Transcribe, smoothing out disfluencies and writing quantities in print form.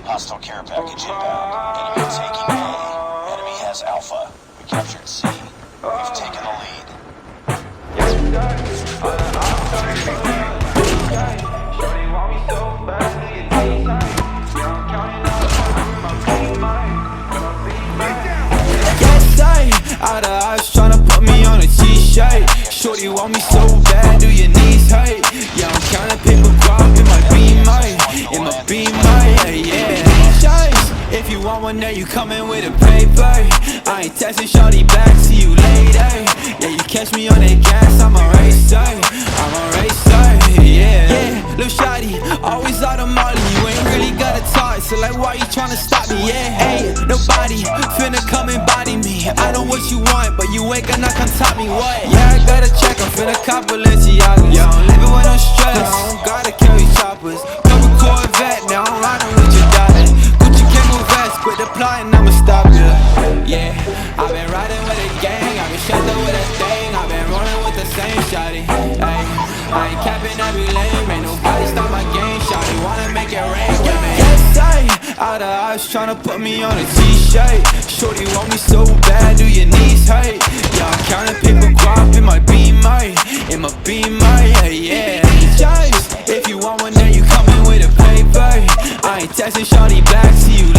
Hostile care package inbound. Enemy taking A. Enemy has Alpha. We captured C. We've taken the lead. Out of eyes tryna put me on a t-shirt. Shorty want me so bad, do your knees hurt? Yeah, I'm counting paper crop in my beamer, in my beamer, yeah. T-shirts, if you want one, there you coming with a paper. I ain't texting shorty back, see you later. Yeah, you catch me on that gas, I'm a racer, yeah. Lil' shawty, always out of Molly, you ain't really gotta talk, so like why you tryna stop me, yeah? Hey, nobody finna come and body me. I know what you want, but you ain't gonna come top me, what? Yeah, I gotta check, I'm finna cop Balenciagas. Yeah, I'm living with no stress, I don't gotta carry choppers. Couple Corvette, now I'm riding with your daughter. Gucci camo vest, quit the plotting, I'ma stop ya. Yeah, I've been riding with a gang, I've been shut up with a thing, I've been rolling with the same shawty. Ay, I ain't capping every lane, ain't nobody stop my game, shawty wanna make it rain with me. Out of eyes tryna put me on a t-shirt. Shorty want me so bad, do your knees hurt? Yeah, I'm counting paper crop in my beamer, yeah. Just if you want one, then you coming with a paper. I ain't texting shorty back, see you later.